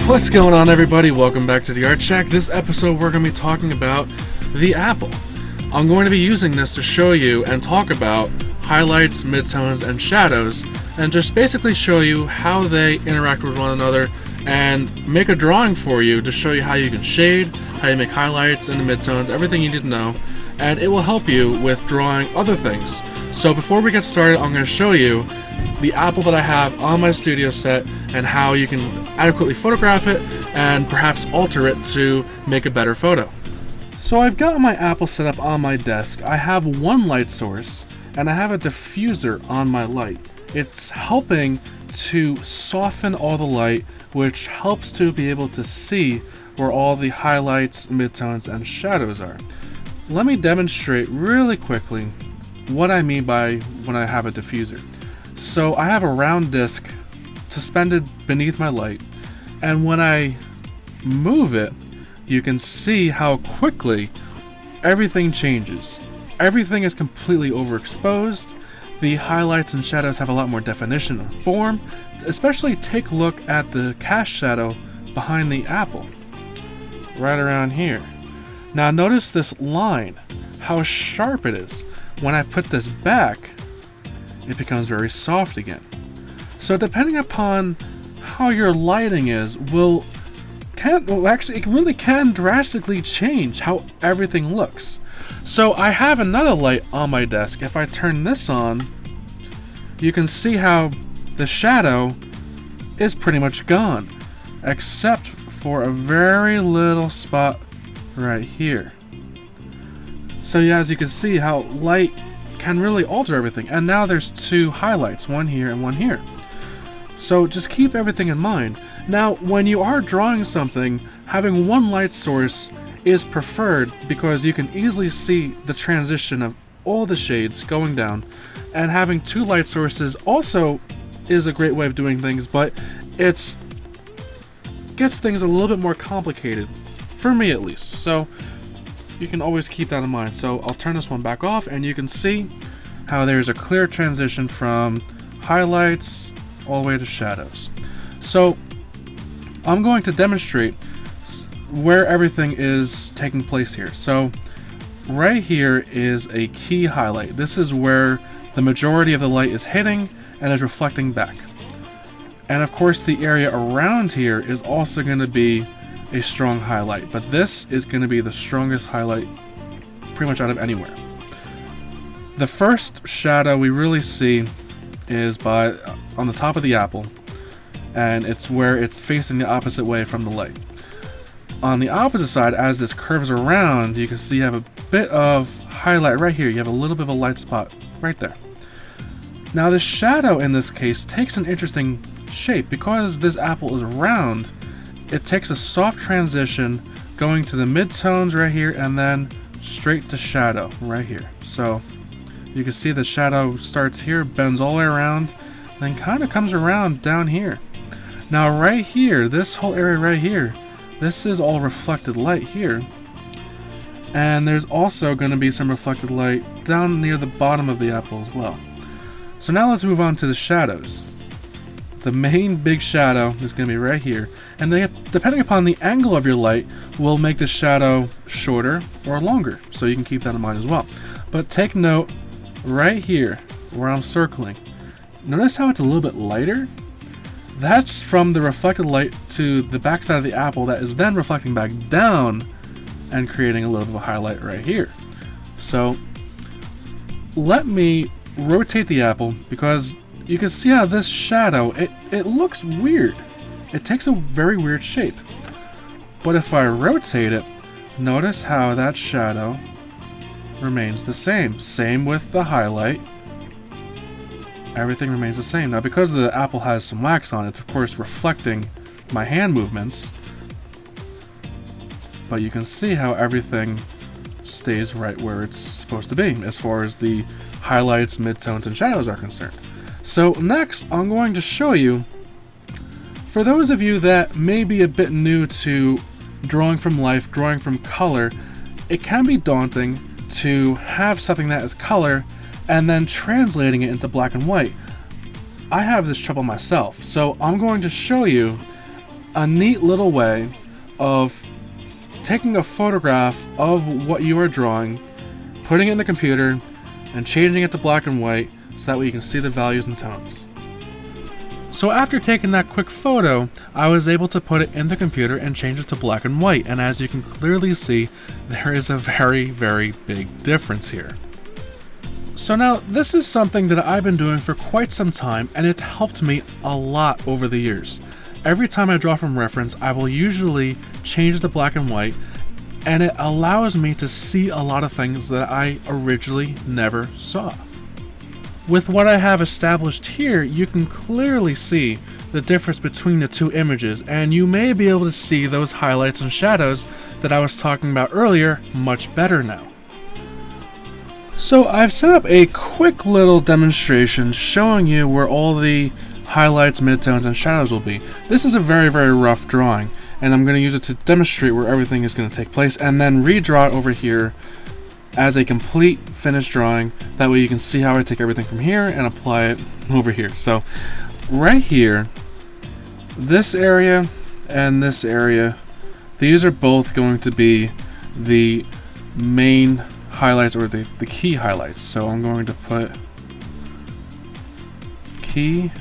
What's going on, everybody? Welcome back to the Art Shack. This episode we're going to be talking about the Apple. I'm going to be using this to show you and talk about highlights, midtones, and shadows, and just basically show you how they interact with one another and make a drawing for you to show you how you can shade, how you make highlights and the midtones, everything you need to know, and it will help you with drawing other things. So before we get started, I'm going to show you the Apple that I have on my studio set and how you can adequately photograph it and perhaps alter it to make a better photo. So I've got my Apple set up on my desk. I have one light source and I have a diffuser on my light. It's helping to soften all the light, which helps to be able to see where all the highlights, midtones, and shadows are. Let me demonstrate really quickly what I mean by when I have a diffuser. So I have a round disc suspended beneath my light, and when I move it, you can see how quickly everything changes. Everything is completely overexposed. The highlights and shadows have a lot more definition and form. Especially take a look at the cast shadow behind the Apple, right around here. Now notice this line, how sharp it is. When I put this back, it becomes very soft again. So depending upon how your lighting is, it really can drastically change how everything looks. So I have another light on my desk. If I turn this on, you can see how the shadow is pretty much gone, except for a very little spot right here. So yeah, as you can see how light can really alter everything. And now there's two highlights, one here and one here. So just keep everything in mind. Now, when you are drawing something, having one light source is preferred because you can easily see the transition of all the shades going down. And having two light sources also is a great way of doing things, but it gets things a little bit more complicated, for me at least. So you can always keep that in mind. So I'll turn this one back off and you can see how there's a clear transition from highlights all the way to shadows. So I'm going to demonstrate where everything is taking place here. So right here is a key highlight. This is where the majority of the light is hitting and is reflecting back. And of course the area around here is also going to be a strong highlight, but this is going to be the strongest highlight pretty much out of anywhere. The first shadow we really see is on the top of the Apple, and it's where it's facing the opposite way from the light. On the opposite side, as this curves around, you can see you have a bit of highlight right here. You have a little bit of a light spot right there. Now the shadow in this case takes an interesting shape. Because this Apple is round, it takes a soft transition going to the midtones right here and then straight to shadow right here. So you can see the shadow starts here, bends all the way around, then kind of comes around down here. Now right here, this whole area right here, this is all reflected light here. And there's also going to be some reflected light down near the bottom of the Apple as well. So now let's move on to the shadows. The main big shadow is going to be right here, and depending upon the angle of your light will make the shadow shorter or longer, so you can keep that in mind as well. But take note right here where I'm circling. Notice how it's a little bit lighter? That's from the reflected light to the backside of the Apple that is then reflecting back down and creating a little bit of a highlight right here. So let me rotate the Apple because you can see how this shadow, it looks weird. It takes a very weird shape. But if I rotate it, notice how that shadow remains the same. Same with the highlight. Everything remains the same. Now because the Apple has some wax on it, it's of course reflecting my hand movements. But you can see how everything stays right where it's supposed to be as far as the highlights, midtones, and shadows are concerned. So next, I'm going to show you, for those of you that may be a bit new to drawing from life, drawing from color, it can be daunting to have something that is color and then translating it into black and white. I have this trouble myself, so I'm going to show you a neat little way of taking a photograph of what you are drawing, putting it in the computer, and changing it to black and white so that way you can see the values and tones. So after taking that quick photo, I was able to put it in the computer and change it to black and white, and as you can clearly see, there is a very, very big difference here. So now, this is something that I've been doing for quite some time, and it's helped me a lot over the years. Every time I draw from reference, I will usually change it to black and white, and it allows me to see a lot of things that I originally never saw. With what I have established here, you can clearly see the difference between the two images, and you may be able to see those highlights and shadows that I was talking about earlier much better now. So I've set up a quick little demonstration showing you where all the highlights, midtones, and shadows will be. This is a very, very rough drawing, and I'm going to use it to demonstrate where everything is going to take place, and then redraw it over here as a complete finished drawing. That way you can see how I take everything from here and apply it over here. So right here, this area and this area, these are both going to be the main highlights, or the key highlights. So I'm going to put key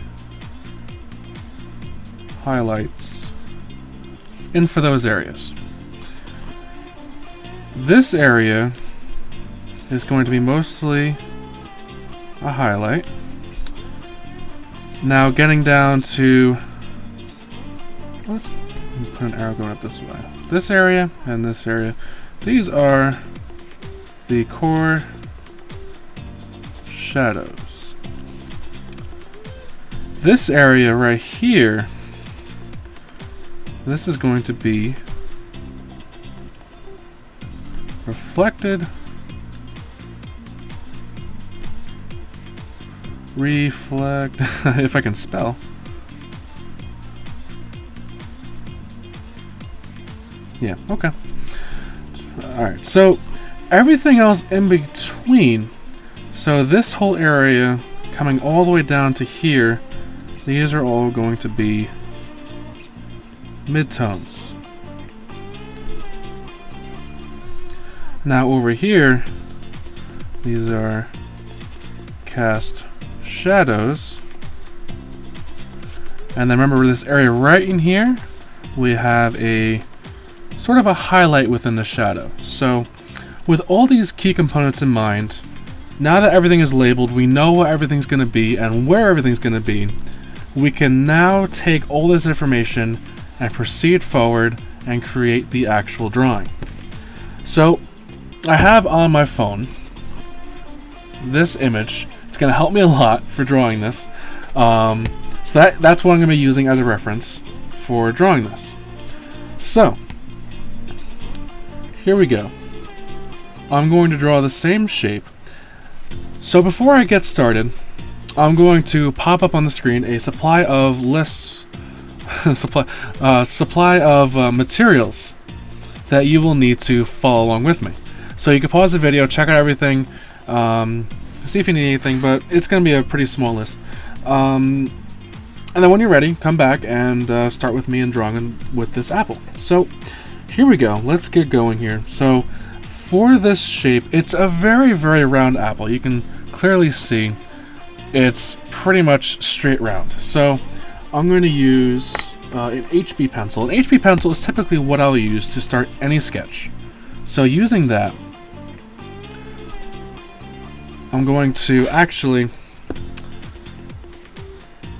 highlights in for those areas. This area is going to be mostly a highlight. Now getting down to, let's put an arrow going up this way. This area and this area, these are the core shadows. This area right here, this is going to be reflected, reflect, if I can spell. Yeah, okay. Alright, so everything else in between, so this whole area coming all the way down to here, these are all going to be midtones. Now over here, these are cast shadows. And then remember this area right in here, we have a sort of a highlight within the shadow. So with all these key components in mind, now that everything is labeled, we know what everything's going to be and where everything's going to be, we can now take all this information and proceed forward and create the actual drawing. So I have on my phone this image. It's going to help me a lot for drawing this. So that's what I'm going to be using as a reference for drawing this. So here we go. I'm going to draw the same shape. So before I get started, I'm going to pop up on the screen a supply of lists, supply of materials that you will need to follow along with me. So you can pause the video, check out everything, see if you need anything, but it's going to be a pretty small list. And then when you're ready, come back and start with me and drawing with this apple. So here we go. Let's get going here. So for this shape, it's a very, very round apple. You can clearly see it's pretty much straight round. So I'm going to use an HB pencil. An HB pencil is typically what I'll use to start any sketch. So using that, I'm going to actually,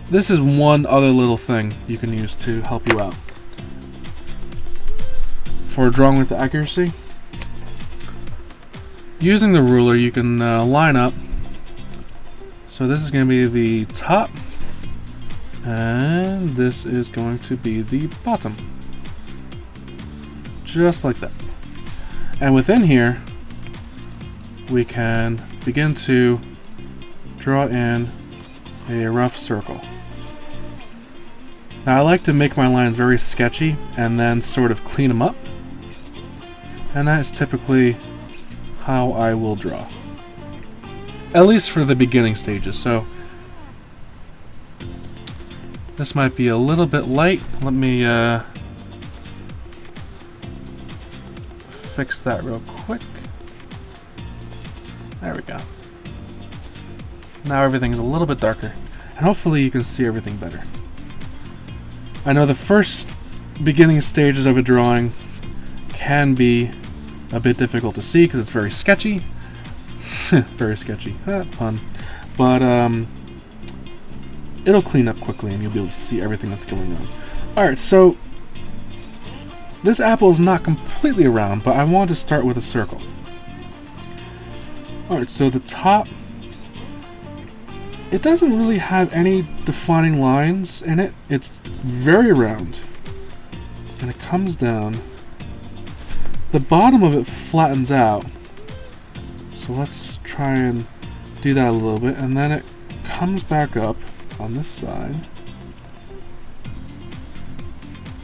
this is one other little thing you can use to help you out for drawing with accuracy. Using the ruler, you can line up. So this is going to be the top, and this is going to be the bottom. Just like that. And within here, we can begin to draw in a rough circle. Now I like to make my lines very sketchy and then sort of clean them up. And that is typically how I will draw. At least for the beginning stages. So this might be a little bit light. Let me fix that real quick. There we go. Now everything is a little bit darker, and hopefully you can see everything better. I know the first beginning stages of a drawing can be a bit difficult to see because it's very sketchy. Very sketchy. Pun. But it'll clean up quickly and you'll be able to see everything that's going on. Alright, so this apple is not completely round, but I want to start with a circle. Alright, so the top, it doesn't really have any defining lines in it. It's very round. And it comes down. The bottom of it flattens out. So let's try and do that a little bit. And then it comes back up on this side.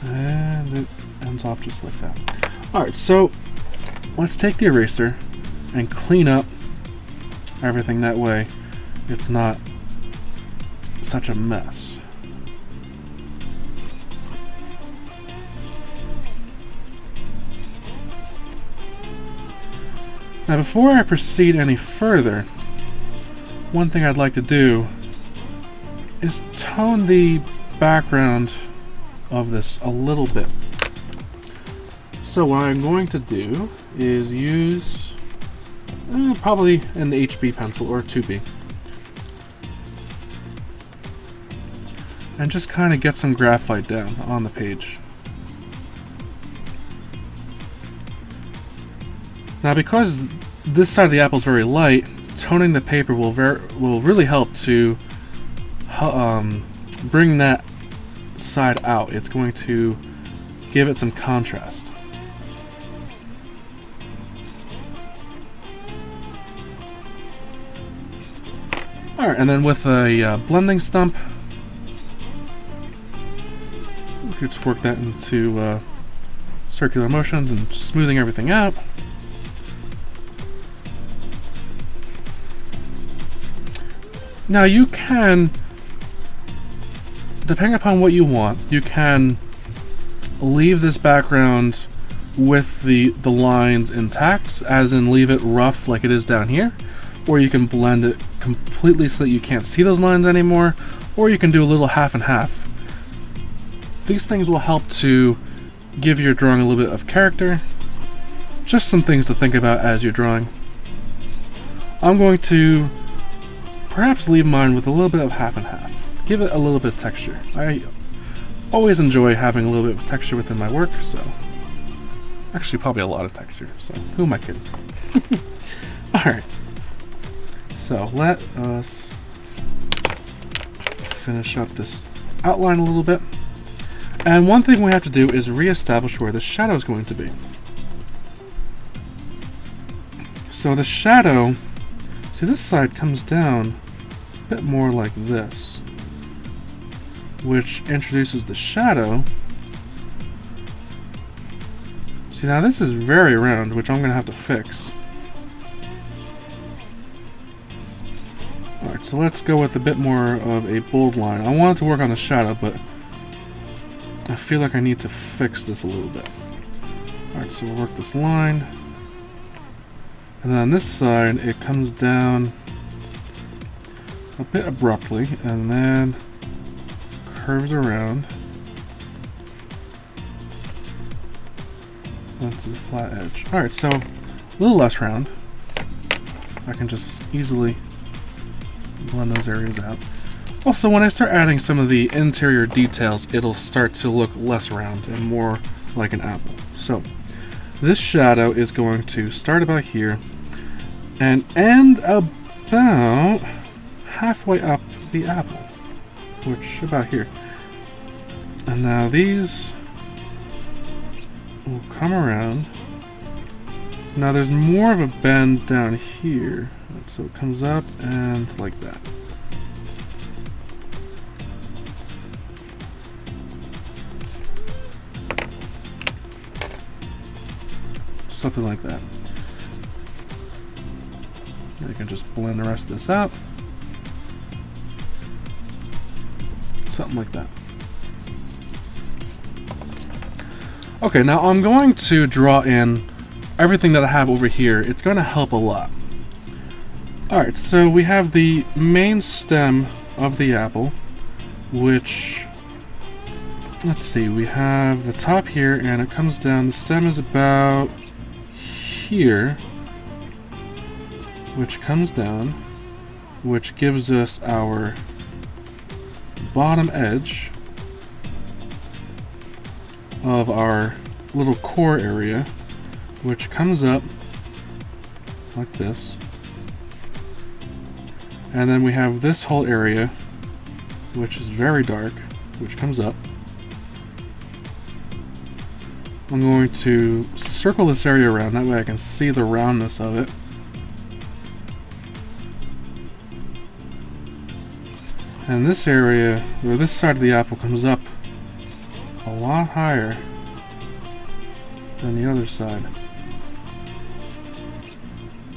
And it ends off just like that. Alright, so let's take the eraser and clean up everything that way. It's not such a mess. Now before I proceed any further, one thing I'd like to do is tone the background of this a little bit. So what I'm going to do is use probably an HB pencil or a 2B. And just kind of get some graphite down on the page. Now because this side of the apple is very light, toning the paper will really help to bring that side out. It's going to give it some contrast. Alright, and then with a blending stump, we can just work that into circular motions and smoothing everything out. Now you can, depending upon what you want, you can leave this background with the lines intact, as in leave it rough like it is down here, or you can blend it completely so that you can't see those lines anymore, or you can do a little half and half. These things will help to give your drawing a little bit of character. Just some things to think about as you're drawing. I'm going to perhaps leave mine with a little bit of half and half. Give it a little bit of texture. I always enjoy having a little bit of texture within my work, so actually probably a lot of texture, so who am I kidding? Alright, so let us finish up this outline a little bit. And one thing we have to do is re-establish where the shadow is going to be. So the shadow, see, this side comes down a bit more like this, which introduces the shadow. See, now this is very round, which I'm going to have to fix. Alright, so let's go with a bit more of a bold line. I wanted to work on the shadow, but I feel like I need to fix this a little bit. Alright, so we'll work this line. And then on this side, it comes down a bit abruptly, and then curves around onto the flat edge. Alright, so a little less round. I can just easily blend those areas out. Also, when I start adding some of the interior details, it'll start to look less round and more like an apple. So, this shadow is going to start about here and end about halfway up the apple, which about here. And now these will come around. Now there's more of a bend down here, so it comes up and like that. Something like that. And you can just blend the rest of this out. Something like that. Okay, now I'm going to draw in everything that I have over here, it's going to help a lot. Alright, so we have the main stem of the apple, which, let's see, we have the top here and it comes down. The stem is about here, which comes down, which gives us our bottom edge of our little core area, which comes up like this. And then we have this whole area, which is very dark, which comes up. I'm going to circle this area around, that way I can see the roundness of it. And this area, or this side of the apple, comes up a lot higher than the other side.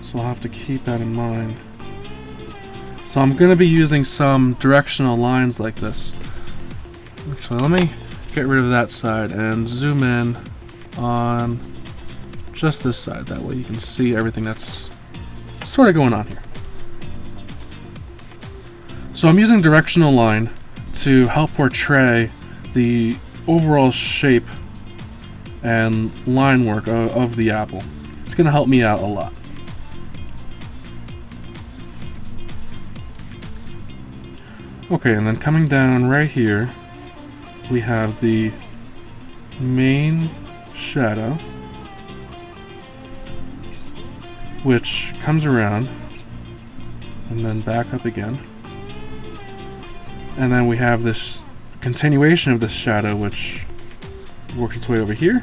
So I'll have to keep that in mind. So I'm going to be using some directional lines like this. Actually, let me get rid of that side and zoom in on just this side. That way you can see everything that's sort of going on here. So I'm using directional line to help portray the overall shape and line work of the apple. It's going to help me out a lot. Okay, and then coming down right here, we have the main shadow, which comes around and then back up again. And then we have this continuation of this shadow, which works its way over here.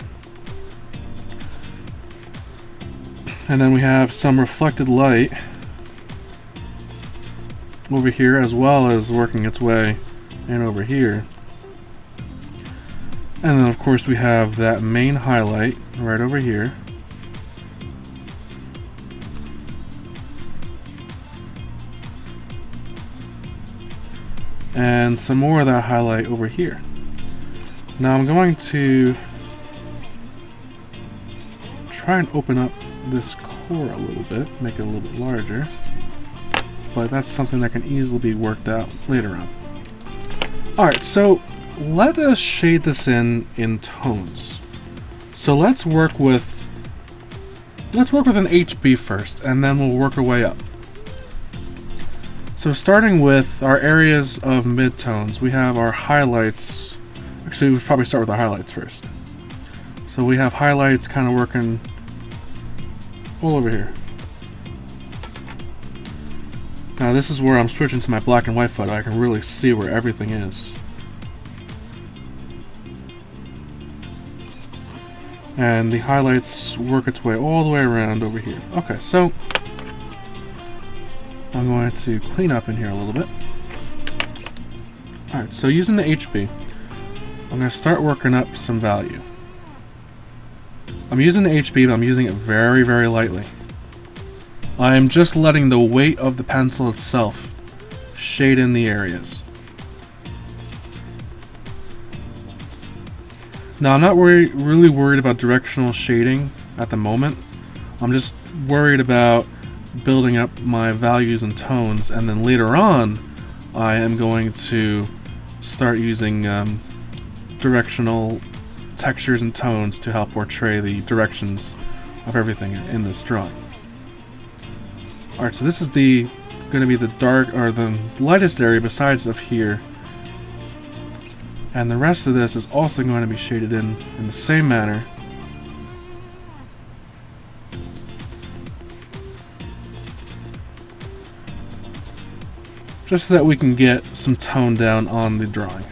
And then we have some reflected light over here, as well as working its way in over here. And then of course we have that main highlight right over here. And some more of that highlight over here. Now I'm going to try and open up this core a little bit, make it a little bit larger. But that's something that can easily be worked out later on. Alright, so let us shade this in tones. So let's work with an HB first, and then we'll work our way up. So starting with our areas of midtones, we have our highlights. Actually, we should probably start with our highlights first. So we have highlights kind of working all over here. Now this is where I'm switching to my black and white photo. I can really see where everything is. And the highlights work its way all the way around over here. Okay, so I'm going to clean up in here a little bit. Alright, so using the HB, I'm going to start working up some value. I'm using the HB, but I'm using it very, very lightly. I am just letting the weight of the pencil itself shade in the areas. Now I'm not really worried about directional shading at the moment. I'm just worried about building up my values and tones, and then later on I am going to start using directional textures and tones to help portray the directions of everything in this drawing. Alright, so this is going to be the dark, or the lightest area besides of here. And the rest of this is also going to be shaded in the same manner. Just so that we can get some tone down on the drawing.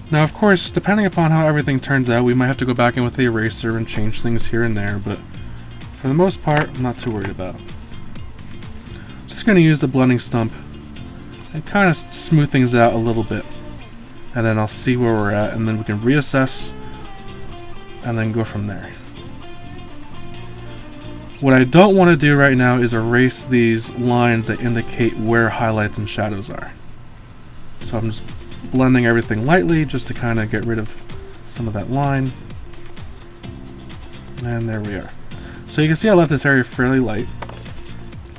Now, of course, depending upon how everything turns out, we might have to go back in with the eraser and change things here and there, but for the most part, I'm not too worried about it. Just going to use the blending stump and kind of smooth things out a little bit. And then I'll see where we're at, and then we can reassess and then go from there. What I don't want to do right now is erase these lines that indicate where highlights and shadows are. So I'm just blending everything lightly just to kind of get rid of some of that line. And there we are. So you can see I left this area fairly light.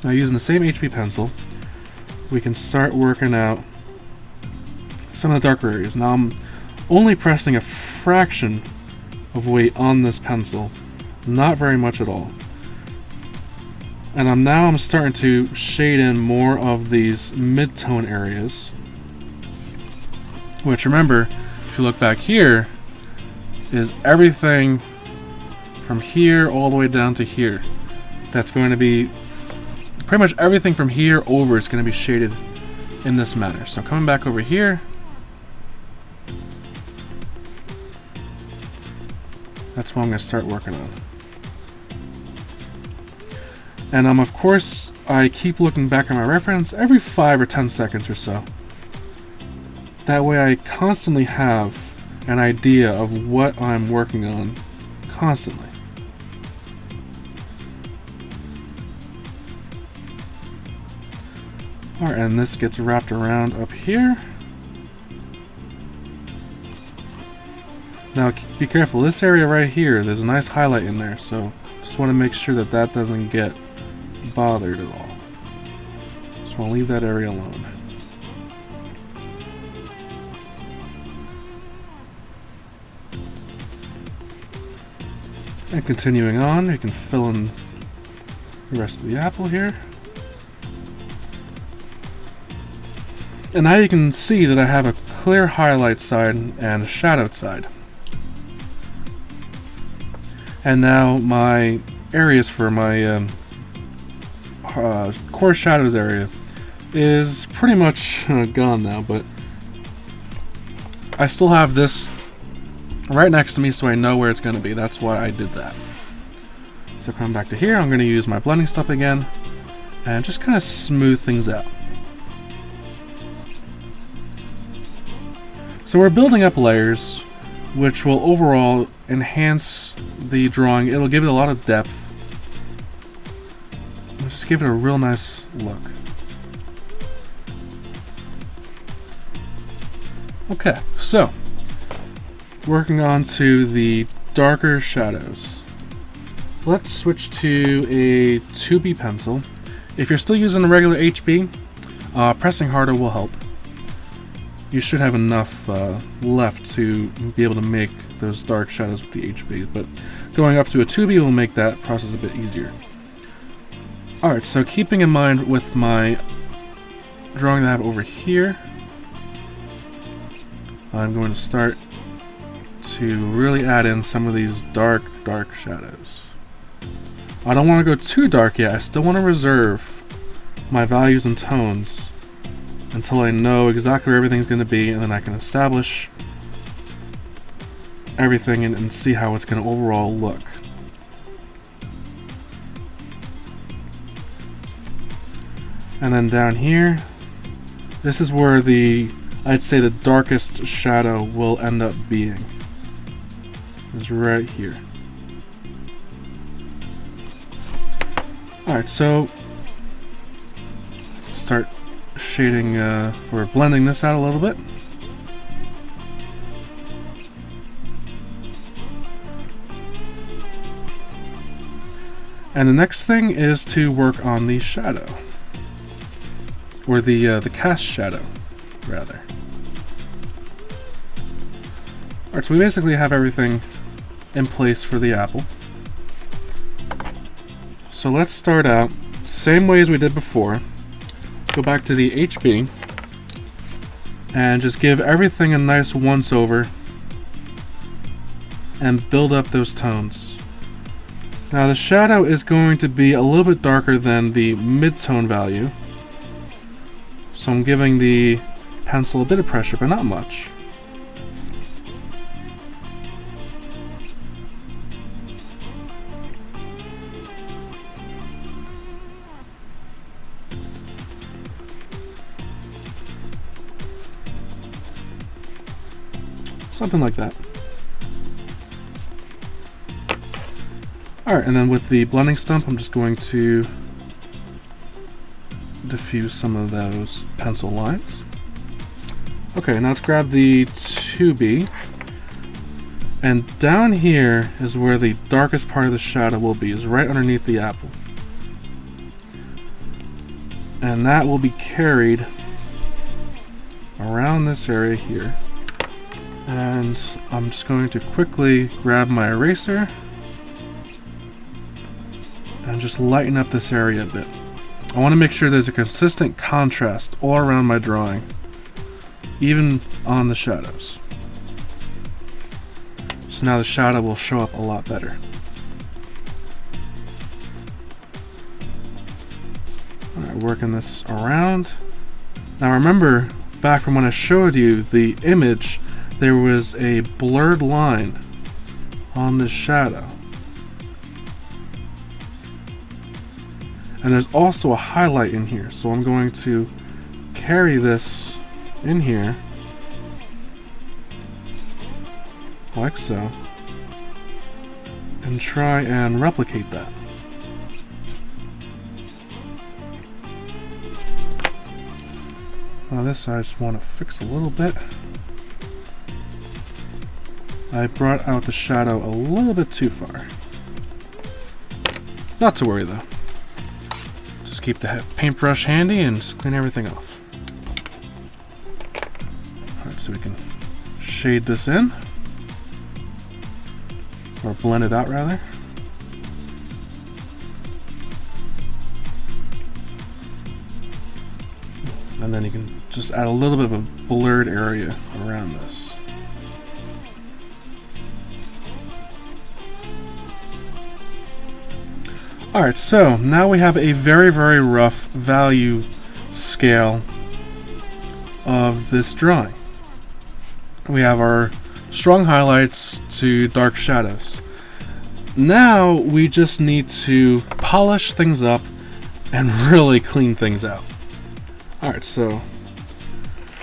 Now using the same HB pencil, we can start working out some of the darker areas. Now I'm only pressing a fraction of weight on this pencil, not very much at all. And I'm starting to shade in more of these mid-tone areas, which, remember, if you look back here, is everything from here all the way down to here. That's going to be pretty much everything from here over is going to be shaded in this manner. So coming back over here, that's what I'm going to start working on. And of course, I keep looking back at my reference every 5 or 10 seconds or so. That way I constantly have an idea of what I'm working on constantly. Alright, and this gets wrapped around up here. Now be careful, this area right here, there's a nice highlight in there, so just want to make sure that that doesn't get bothered at all. Just want to leave that area alone. And continuing on, you can fill in the rest of the apple here. And now you can see that I have a clear highlight side and a shadowed side. And now my areas for my core shadows area is pretty much gone now, but I still have this right next to me so I know where it's going to be. That's why I did that. So coming back to here, I'm going to use my blending step again and just kind of smooth things out. So we're building up layers which will overall enhance the drawing. It'll give it a lot of depth. Just give it a real nice look. Okay, so working on to the darker shadows. Let's switch to a 2B pencil. If you're still using a regular HB, pressing harder will help. You should have enough left to be able to make those dark shadows with the HB, but going up to a 2B will make that process a bit easier. Alright, so keeping in mind with my drawing that I have over here, I'm going to start to really add in some of these dark shadows. I don't want to go too dark yet. I still want to reserve my values and tones until I know exactly where everything's going to be, and then I can establish everything and see how it's going to overall look. And then down here, this is where I'd say the darkest shadow will end up being. Is right here. Alright, so start shading, or blending this out a little bit. And the next thing is to work on the shadow. Or the cast shadow, rather. Alright, so we basically have everything in place for the apple. So let's start out same way as we did before. Go back to the HB and just give everything a nice once over and build up those tones. Now the shadow is going to be a little bit darker than the mid-tone value, so I'm giving the pencil a bit of pressure, but not much. Something like that. Alright, and then with the blending stump, I'm just going to diffuse some of those pencil lines. Okay, now let's grab the 2B. And down here is where the darkest part of the shadow will be, is right underneath the apple. And that will be carried around this area here. And I'm just going to quickly grab my eraser and just lighten up this area a bit. I want to make sure there's a consistent contrast all around my drawing, even on the shadows. So now the shadow will show up a lot better. Alright, working this around. Now remember, back from when I showed you the image, there was a blurred line on this shadow. And there's also a highlight in here, so I'm going to carry this in here, like so, and try and replicate that. Now this I just want to fix a little bit. I brought out the shadow a little bit too far. Not to worry though. Just keep the paintbrush handy and just clean everything off. Alright, so we can shade this in. Or blend it out rather. And then you can just add a little bit of a blurred area around this. Alright, so now we have a very, very rough value scale of this drawing. We have our strong highlights to dark shadows. Now we just need to polish things up and really clean things out. Alright, so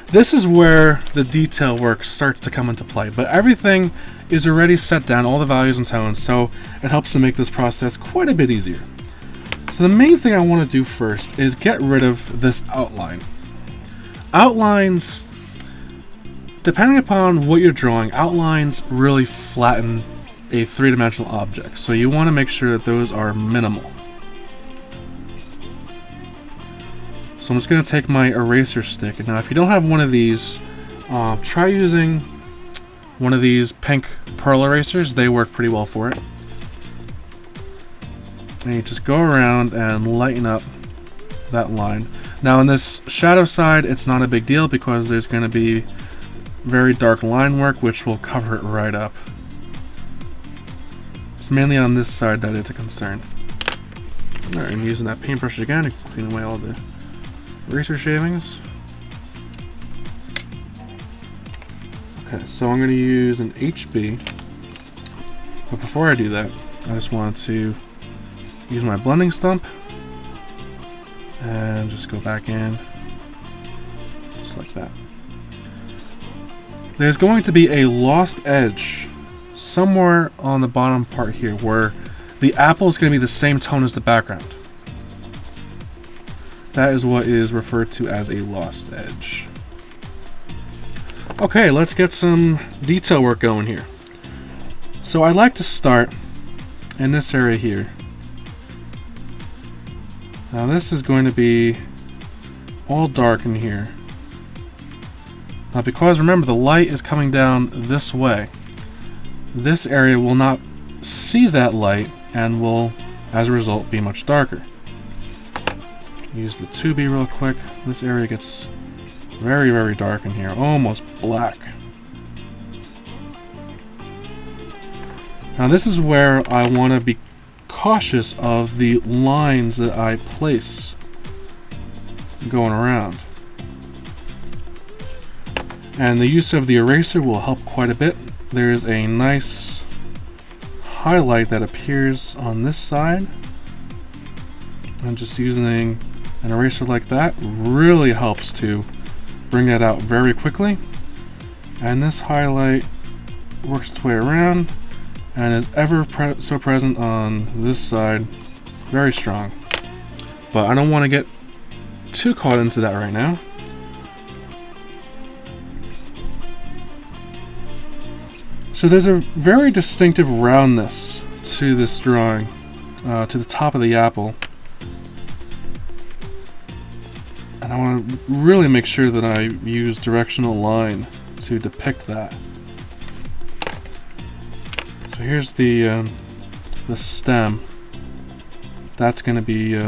this is where the detail work starts to come into play, but everything is already set down, all the values and tones, so it helps to make this process quite a bit easier. So the main thing I want to do first is get rid of this outline. Outlines, depending upon what you're drawing, outlines really flatten a three-dimensional object, so you want to make sure that those are minimal. So I'm just going to take my eraser stick, and now if you don't have one of these, try using one of these pink pearl erasers. They work pretty well for it. And you just go around and lighten up that line. Now on this shadow side, it's not a big deal because there's going to be very dark line work, which will cover it right up. It's mainly on this side that it's a concern. Alright, I'm using that paintbrush again to clean away all the eraser shavings. Okay, so I'm going to use an HB, but before I do that, I just want to use my blending stump and just go back in, just like that. There's going to be a lost edge somewhere on the bottom part here where the apple is going to be the same tone as the background. That is what is referred to as a lost edge. Okay, let's get some detail work going here. So I like to start in this area here. Now this is going to be all dark in here. Now because remember the light is coming down this way, this area will not see that light and will, as a result, be much darker. Use the 2B real quick. This area gets very, very dark in here, almost black. Now this is where I want to be cautious of the lines that I place going around. And the use of the eraser will help quite a bit. There's a nice highlight that appears on this side. And just using an eraser like that really helps to bring that out very quickly. And this highlight works its way around and is ever so present on this side. Very strong. But I don't want to get too caught into that right now. So there's a very distinctive roundness to this drawing, to the top of the apple. And I want to really make sure that I use directional line to depict that. So here's the stem. That's going to be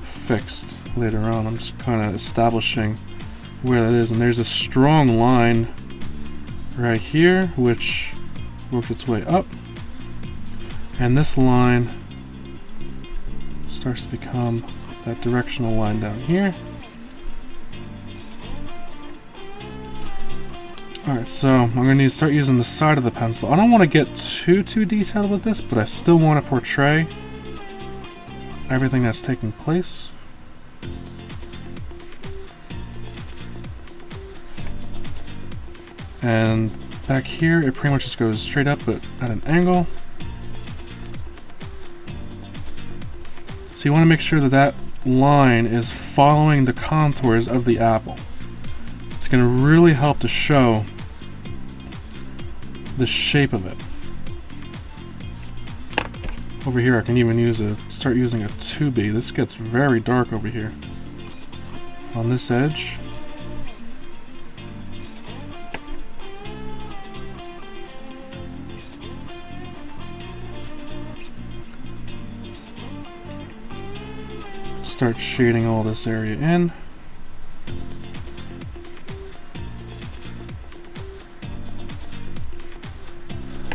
fixed later on. I'm just kind of establishing where that is. And there's a strong line right here, which works its way up. And this line starts to become that directional line down here. Alright, so I'm going to need to start using the side of the pencil. I don't want to get too detailed with this, but I still want to portray everything that's taking place. And back here, it pretty much just goes straight up, but at an angle. So you want to make sure that that line is following the contours of the apple. It's going to really help to show the shape of it. Over here, I can even start using a 2B. This gets very dark over here on this edge. Start shading all this area in.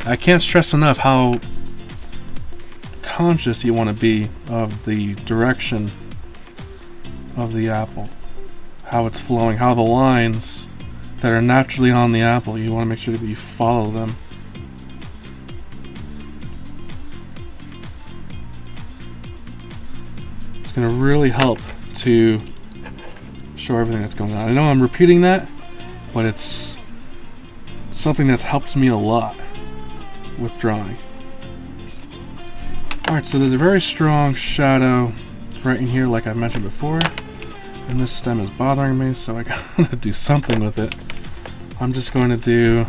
I can't stress enough how conscious you want to be of the direction of the apple, how it's flowing, how the lines that are naturally on the apple, you want to make sure that you follow them. It's going to really help to show everything that's going on. I know I'm repeating that, but it's something that's helped me a lot with drawing. Alright, so there's a very strong shadow right in here, like I mentioned before, and this stem is bothering me, so I gotta do something with it. I'm just going to do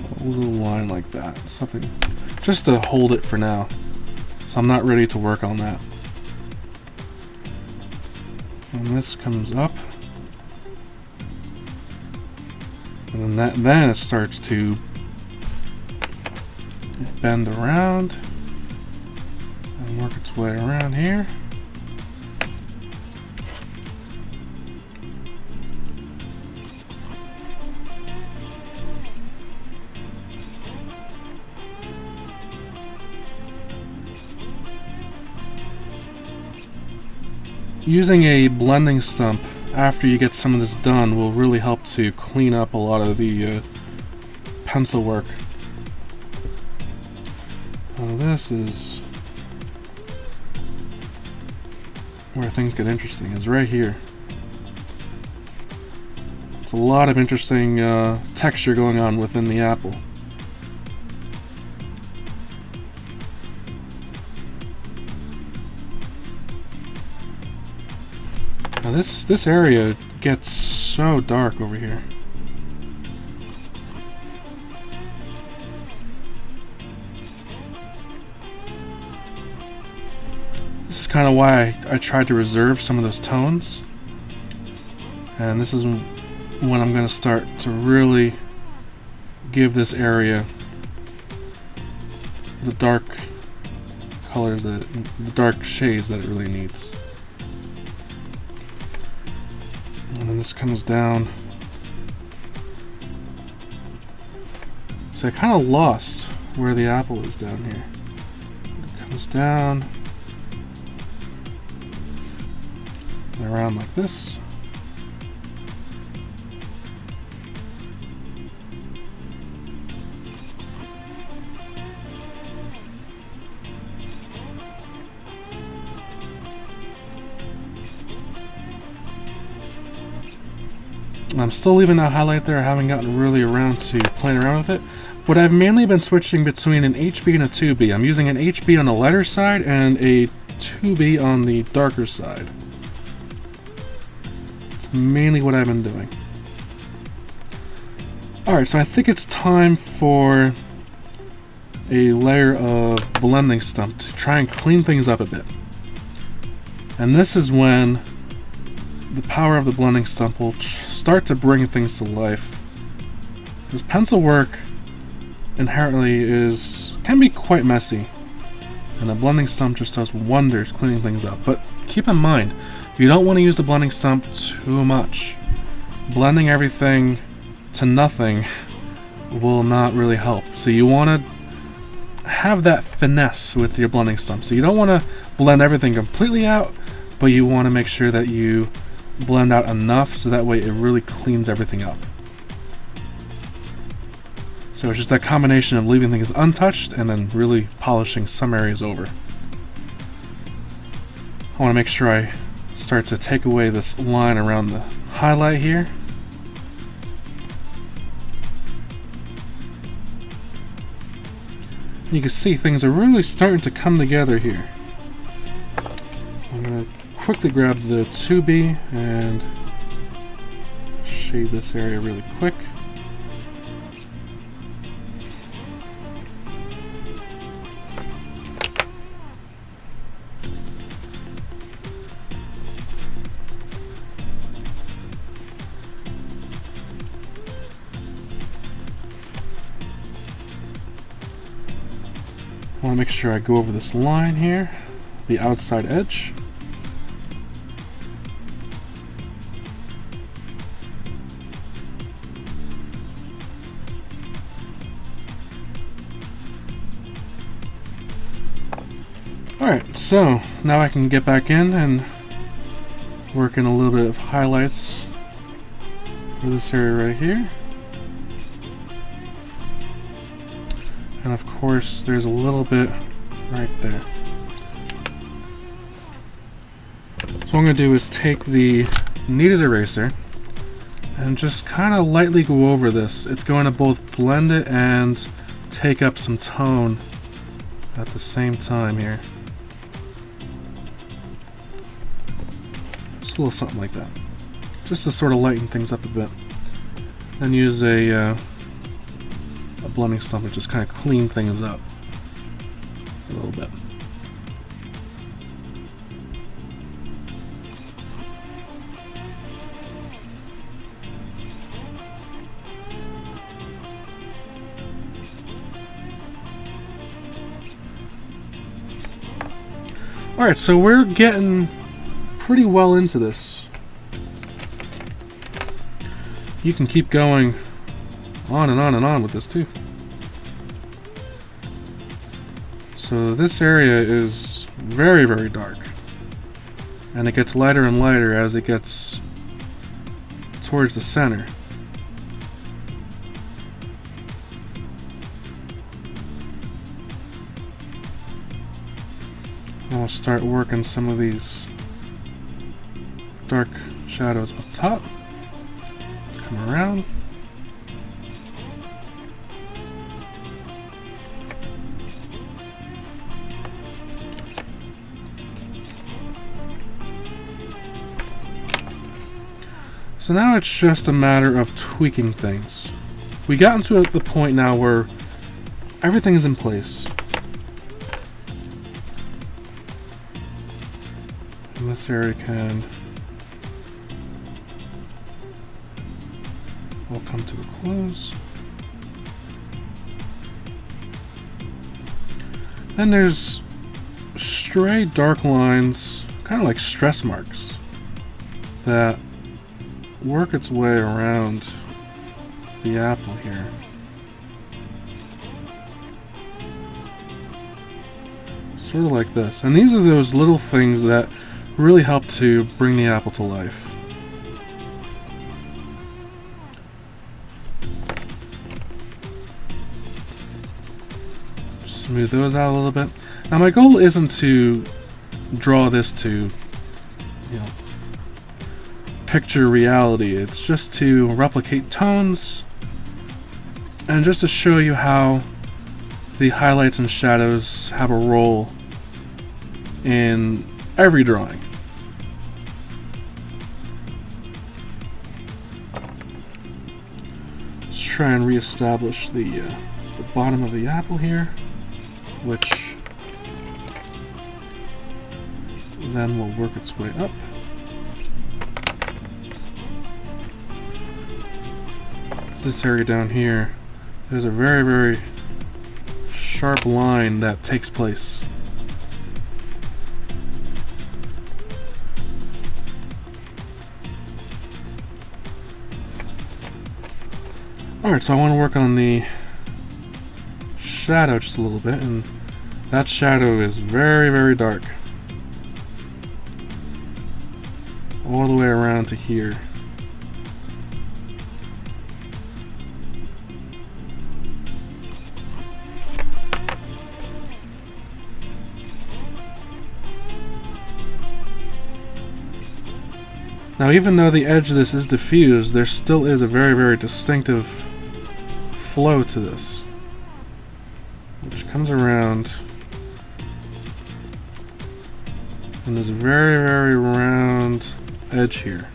a little line like that, something just to hold it for now, so I'm not ready to work on that. And this comes up, and then it starts to bend around and work its way around here. Using a blending stump after you get some of this done will really help to clean up a lot of the pencil work. This is where things get interesting, is right here. It's a lot of interesting texture going on within the apple. Now this area gets so dark over here. This is kind of why I tried to reserve some of those tones. And this is when I'm going to start to really give this area the dark colors, the dark shades that it really needs. And then this comes down. So I kind of lost where the apple is down here. It comes down and around like this. I'm still leaving that highlight there. I haven't gotten really around to playing around with it, But I've mainly been switching between an HB and a 2B. I'm using an HB on the lighter side and a 2B on the darker side. It's mainly what I've been doing. Alright, so I think it's time for a layer of blending stump to try and clean things up a bit. And this is when the power of the blending stump will start to bring things to life. This pencil work inherently can be quite messy, and the blending stump just does wonders cleaning things up. But keep in mind, you don't want to use the blending stump too much. Blending everything to nothing will not really help. So you want to have that finesse with your blending stump. So you don't want to blend everything completely out, but you want to make sure that you blend out enough so that way it really cleans everything up. So it's just that combination of leaving things untouched and then really polishing some areas over. I want to make sure I start to take away this line around the highlight here. You can see things are really starting to come together here. I'm going to quickly grab the 2B and shade this area really quick. I want to make sure I go over this line here, the outside edge. Alright, so now I can get back in and work in a little bit of highlights for this area right here. And of course, there's a little bit right there. So what I'm going to do is take the kneaded eraser and just kind of lightly go over this. It's going to both blend it and take up some tone at the same time here. Just a little something like that. Just to sort of lighten things up a bit. Then use a blending stump and just kind of clean things up a little bit. Alright, so we're getting pretty well into this. You can keep going on and on and on with this too. So this area is very, very dark, and it gets lighter and lighter as it gets towards the center. I'll start working some of these dark shadows up top, come around. So now it's just a matter of tweaking things. We got into the point now where everything's in place. And this area can all come to a close. Then there's stray dark lines, kind of like stress marks, that work its way around the apple here. Sort of like this. And these are those little things that really help to bring the apple to life. Smooth those out a little bit. Now my goal isn't to draw this to, picture reality. It's just to replicate tones And just to show you how the highlights and shadows have a role in every drawing. Let's try and reestablish the bottom of the apple here, which then will work its way up. This area down here, there's a very, very sharp line that takes place. Alright, so I want to work on the shadow just a little bit, and that shadow is very, very dark. All the way around to here. Now, even though the edge of this is diffused, there still is a very, very distinctive flow to this, which comes around, and there's a very, very round edge here.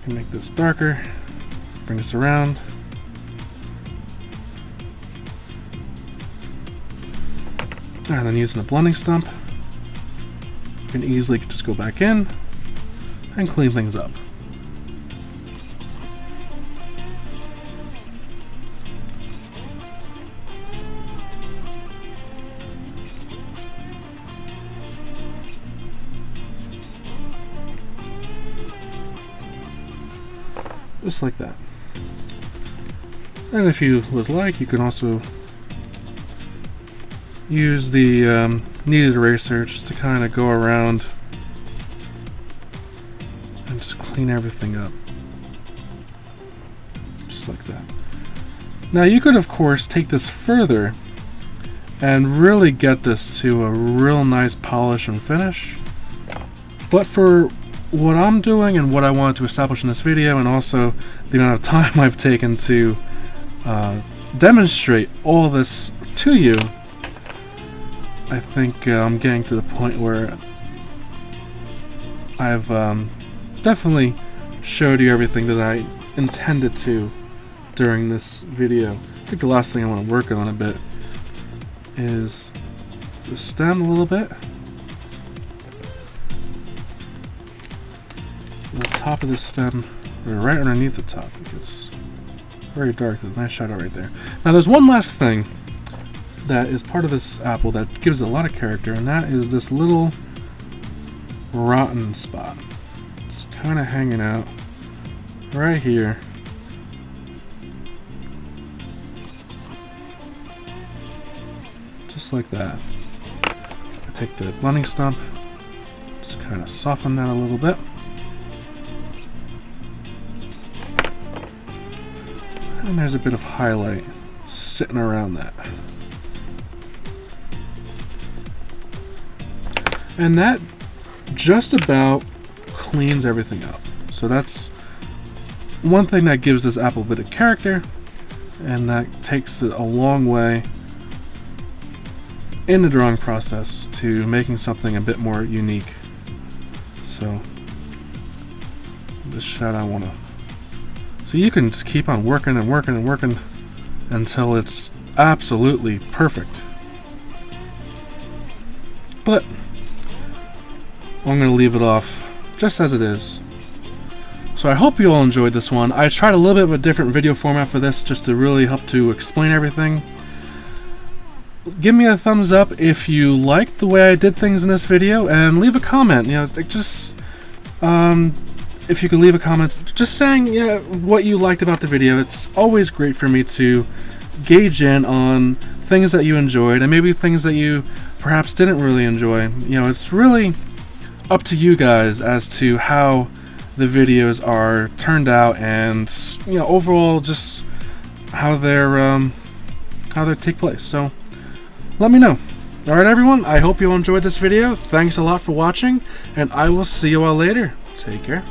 I can make this darker, bring this around. And then using a blending stump, you can easily just go back in and clean things up. Just like that. And if you would like, you can also use the kneaded eraser just to kind of go around and just clean everything up. Just like that. Now you could of course take this further and really get this to a real nice polish and finish. But for what I'm doing and what I want to establish in this video, and also the amount of time I've taken to demonstrate all this to you, I think I'm getting to the point where I've definitely showed you everything that I intended to during this video. I think the last thing I want to work on a bit is the stem a little bit. The top of the stem, or right underneath the top, because it's very dark. There's a nice shadow right there. Now there's one last thing that is part of this apple that gives it a lot of character, and that is this little rotten spot. It's kind of hanging out right here. Just like that. I take the blending stump, just kind of soften that a little bit. And there's a bit of highlight sitting around that. And that just about cleans everything up. So that's one thing that gives this apple a bit of character, and that takes it a long way in the drawing process to making something a bit more unique. So this shadow I want to... So you can just keep on working and working and working until it's absolutely perfect. But I'm going to leave it off just as it is. So I hope you all enjoyed this one. I tried a little bit of a different video format for this just to really help to explain everything. Give me a thumbs up if you liked the way I did things in this video, and leave a comment. You know, just if you could leave a comment just saying what you liked about the video. It's always great for me to gauge in on things that you enjoyed and maybe things that you perhaps didn't really enjoy. You know, it's really up to you guys as to how the videos are turned out, and you know, overall just how they take place. So let me know. Alright everyone, I hope you enjoyed this video. Thanks a lot for watching, and I will see you all later. Take care.